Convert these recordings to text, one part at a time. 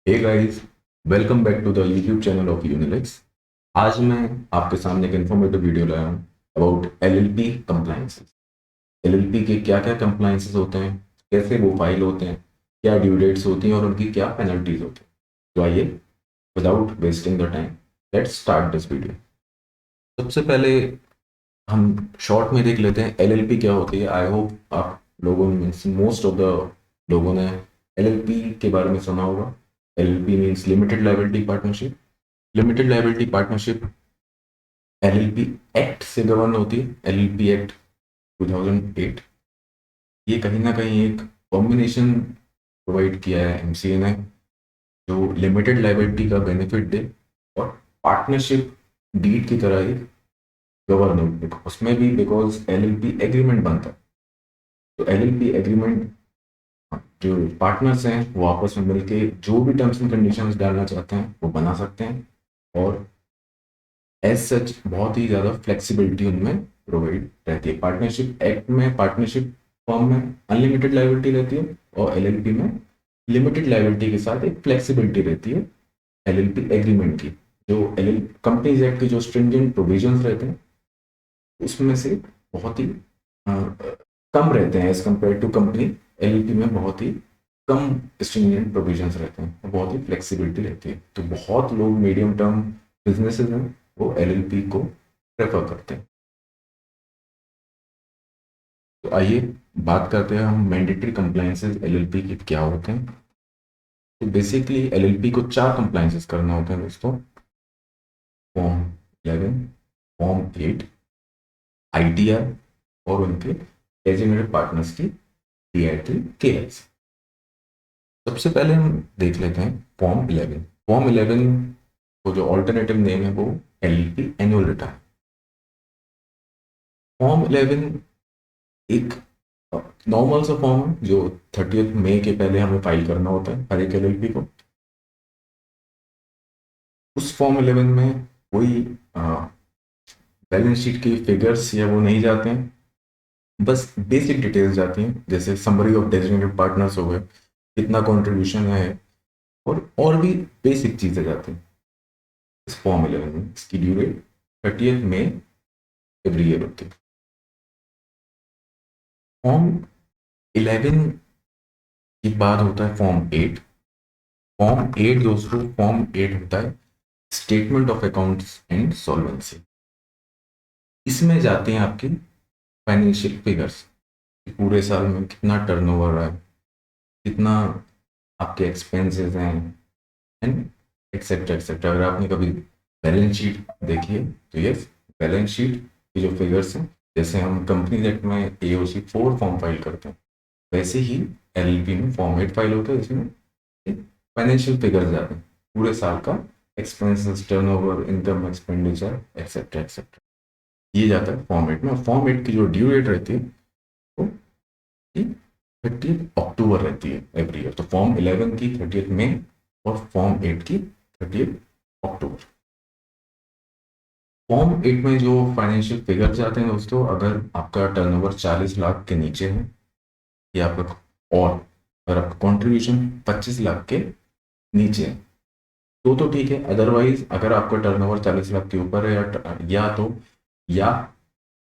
Hey guys, welcome back to the YouTube channel of Unilex. आज मैं आपके सामने एक इन्फॉर्मेटिव वीडियो लाया हूँ अबाउट एलएलपी कंप्लायंसेस। एलएलपी के क्या क्या कंप्लायंसेस होते हैं, कैसे वो फाइल होते हैं, क्या ड्यू डेट्स होती हैं और उनकी क्या पेनल्टीज होती हैं। तो आइए, without wasting the time, let's start this video. सबसे पहले हम शॉर्ट में देख लेते हैं एलएलपी क्या होती है। आई होप आप लोगों में मोस्ट ऑफ द लोगों ने एलएलपी के बारे में सुना होगा। LLP means limited liability partnership. Limited liability partnership LLP act से गवर्न होती है। LLP act 2008। ये कहीं ना कहीं एक कॉम्बिनेशन प्रोवाइड किया है एमसीए ने, जो लिमिटेड लायबिलिटी का बेनिफिट दे और पार्टनरशिप डीड की तरह ही गवर्न हो उसमें भी, बिकॉज एलएलपी एग्रीमेंट बनता है। तो एलएलपी एग्रीमेंट, जो पार्टनर्स हैं वो आपस में मिलके जो भी टर्म्स एंड कंडीशंस डालना चाहते हैं वो बना सकते हैं। और एज सच बहुत ही ज़्यादा फ्लेक्सिबिलिटी उनमें प्रोवाइड रहती है। पार्टनरशिप एक्ट में, पार्टनरशिप फॉर्म में अनलिमिटेड लायबिलिटी रहती है और एलएलपी में लिमिटेड लायबिलिटी के साथ एक फ्लेक्सिबिलिटी रहती है एलएलपी एग्रीमेंट की। जो एल कंपनीज एक्ट के जो स्ट्रिंजेंट प्रोविजंस रहते हैं उसमें से बहुत ही कम रहते हैं as compare to company. LLP में बहुत ही कम स्ट्रिंजेंट प्रोविजंस रहते हैं और बहुत ही फ्लेक्सिबिलिटी रहती है। तो बहुत लोग मीडियम टर्म बिजनेसेस हैं वो एलएलपी को प्रेफर करते हैं। तो आइए बात करते हैं हम मैंडेटरी कंप्लायंसेस एलएलपी के क्या होते हैं। तो बेसिकली एलएलपी को चार कंप्लायंसेस करना होता है दोस्तों। फॉर्म 11, फॉर्म 8, आईटीआर और उनके डेजिग्नेटेड पार्टनर्स की डीआईटी केएस। सबसे पहले हम देख लेते हैं फॉर्म 11। फॉर्म 11 को जो ऑल्टरनेटिव नेम है वो एलएलपी एनुअल रिटर्न। फॉर्म 11 एक नॉर्मल सा फॉर्म है जो 30 मई के पहले हमें फाइल करना होता है हर एक एलएलपी को। उस फॉर्म 11 में कोई बैलेंस शीट के फिगर्स या वो नहीं जाते हैं, बस बेसिक डिटेल्स जाती हैं, जैसे समरी ऑफ डेजिग्नेटेड पार्टनर्स हो गए, कितना कंट्रीब्यूशन है, और भी बेसिक चीज़ें जाती हैं इस फॉर्म 11 में। इसकी ड्यू डेट 30 मई एवरी ईयर होती है। फॉर्म 11 के बाद होता है फॉर्म 8। फॉर्म 8 दोस्तों, फॉर्म 8 होता है statement of accounts and solvency. इसमें जाते हैं आपके फाइनेंशियल फिगर्स, पूरे साल में कितना टर्नओवर है, कितना आपके एक्सपेंसेस हैं, एंड एक्सेट्रा एक्सेट्रा। अगर आपने कभी बैलेंस शीट देखी है तो यस, बैलेंस शीट की जो फिगर्स हैं, जैसे हम कंपनी एक्ट में एओसी 4 फॉर्म फाइल करते हैं, वैसे ही एलएलपी में फॉर्म 8 फाइल होता है, जिसमें फाइनेंशियल फिगर्स जाते हैं पूरे साल का, expenses, turnover, income, expenditure, etcetera etcetera. ये जाता है फॉर्म 8 में। और फॉर्म 8 की जो ड्यू डेट रहती है वो 30 अक्टूबर रहती है एवरी ईयर। तो फॉर्म 11 की 30 मई और फॉर्म 8 की 30 अक्टूबर। फॉर्म 8 में जो फाइनेंशियल फिगर्स आते हैं दोस्तों, अगर आपका टर्नओवर 40 लाख के नीचे है या आपका, और अगर आपका कंट्रीब्यूशन 25 लाख के नीचे है तो ठीक है। अदरवाइज अगर आपका टर्नओवर 40 लाख के ऊपर है या तो, या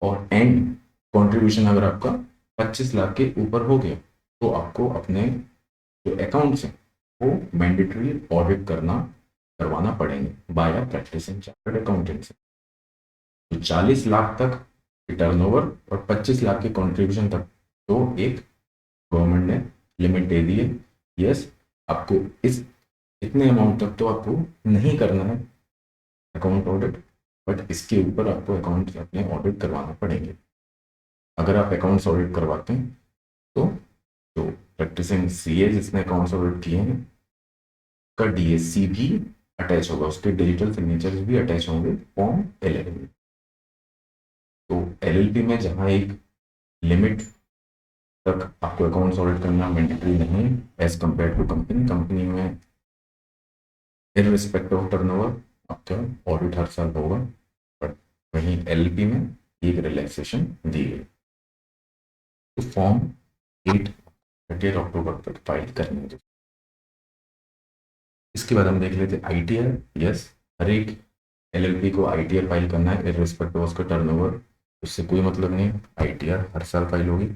और एंड कंट्रीब्यूशन अगर आपका 25 लाख के ऊपर हो गया तो आपको अपने जो अकाउंट्स हैं वो मैंडेटरी ऑडिट करवाना पड़ेंगे बाय प्रैक्टिसिंग चार्टर्ड अकाउंटेंट से। तो 40 लाख तक टर्नओवर और 25 लाख के कंट्रीब्यूशन तक तो एक गवर्नमेंट ने लिमिट दे दी है। यस, आपको इस इतने अमाउंट तक तो आपको नहीं करना है अकाउंट ऑडिट, बट इसके ऊपर आपको अकाउंट अपने ऑडिट करवाना पड़ेंगे। अगर आप अकाउंट्स ऑडिट करवाते हैं तो जो प्रैक्टिसिंग सीए जिसने अकाउंट्स ऑडिट किए हैं का डीएससी भी अटैच होगा, उसके डिजिटल सिग्नेचर्स भी अटैच होंगे फॉर्म 11 में। तो एलएलपी में जहाँ एक लिमिट तक आपको अकाउंट्स ऑडिट करना मैंडेटरी नहीं as compare to company, company में इररिस्पेक्टिव ऑफ टर्नओवर आपका ऑडिट हर साल होगा, बट वहीं एलएलपी में एक रिलैक्सेशन दी गई। तो फॉर्म 8 30 अक्टूबर तक फाइल करनी है। उसके बाद हम देख लेते हैं ITR। यस, हर एक LLP को ITR फाइल करना है इररिस्पेक्टिव ऑफ उसका टर्नओवर, उससे कोई मतलब नहीं है। ITR हर साल फाइल होगी।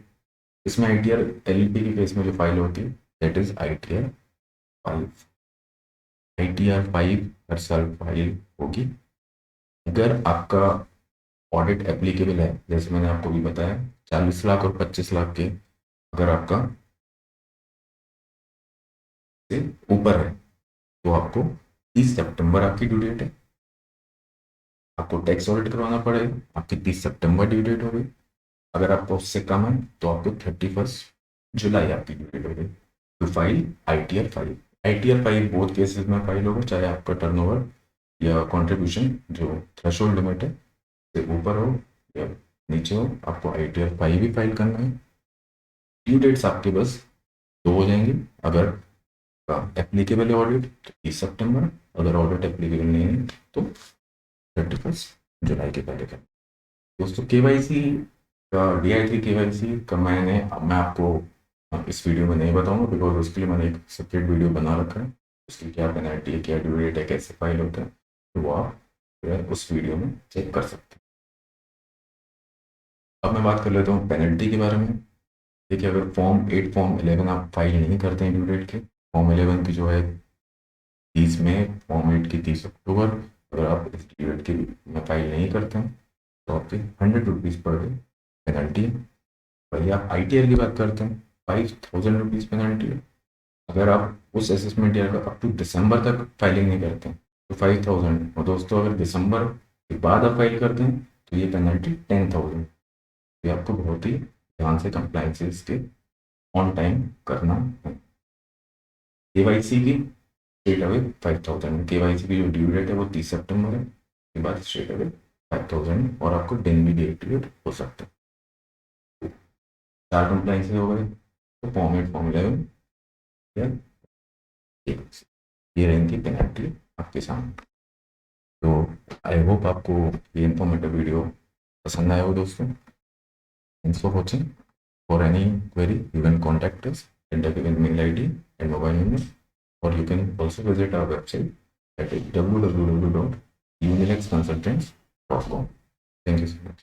इसमें ITR LLP के केस में जो फाइल होती है दैट इज ITR 5। ITR 5 हर साल फाइल होगी। अगर आपका ऑडिट एप्लीकेबल है, जैसे मैंने आपको भी बताया 40 लाख और 25 लाख के अगर आपका से ऊपर है तो आपको 30 सितंबर आपकी ड्यू डेट है। आपको टैक्स ऑडिट करवाना पड़ेगा, आपकी 30 सितंबर ड्यू डेट होगी। अगर आपको उससे कम है तो आपको 31 जुलाई आपकी ड्यू डेट होगी टू फाइल ITR 5। ITR 5 बहुत केसेस में फाइल होगा, चाहे आपका टर्नओवर या कंट्रीब्यूशन जो थ्रेशोल्ड लिमिट है से ऊपर हो या नीचे हो, आपको ITR 5 भी फाइल करना है। ड्यू डेट्स आपके बस दो हो जाएंगे। अगर एप्लीकेबल है ऑडिट तो 30 सितंबर, अगर ऑडिट एप्लीकेबल नहीं है तो 31 जुलाई के पहले कर। दोस्तों KYC का DI3 KYC का मैं आपको इस वीडियो में नहीं बताऊंगा, बिकॉज उसके लिए मैंने एक सेपरेट वीडियो बना रखा है। उसकी क्या पेनल्टी है, क्या ड्यू डेट है, कैसे फाइल होता है, तो वो आप उस वीडियो में चेक कर सकते हैं। अब मैं बात कर लेता हूँ पेनल्टी के बारे में। देखिए, अगर फॉर्म 8 फॉर्म 11 आप फाइल नहीं करते हैं ड्यू डेट के, फॉर्म 11 की जो है 30 मई, फॉर्म 8 की 30 अक्टूबर, अगर आप इस ड्यू डेट की में फाइल नहीं करते हैं तो आपकी 100 रुपीज़ पर डे पेनल्टी है। वही आप ITR की बात करते हैं 5000 रुपीज़ पेनल्टी है। अगर आप उस असेसमेंट ईयर का अप टू दिसंबर तक फाइलिंग नहीं करते हैं तो 5000। और दोस्तों अगर दिसंबर के बाद आप फाइल करते हैं तो ये पेनल्टी 10,000। ये आपको बहुत ही ध्यान से कंप्लाइंसेस के ऑन टाइम करना है। KYC की स्ट्रेट अवे 5000। KYC की जो ड्यू डेट है वो 30 सितंबर है, उसके बाद स्ट्रेट अवे 5000 और आपको दिन भी डीएक्टिवेट हो सकता है। चार कंप्लाइंसेस हो गए, तो फॉर्म 8 फॉर्म 11 या ये रहेंगी पेनल्टी आपके सामने। तो आई होप आपको ये इंफॉर्मेटिव वीडियो पसंद आया हो दोस्तों। Thanks for watching. For any query, you can contact us and the given mail ID and mobile number, or you can also visit our website at www.unilexconsultants.com. Thank you so much.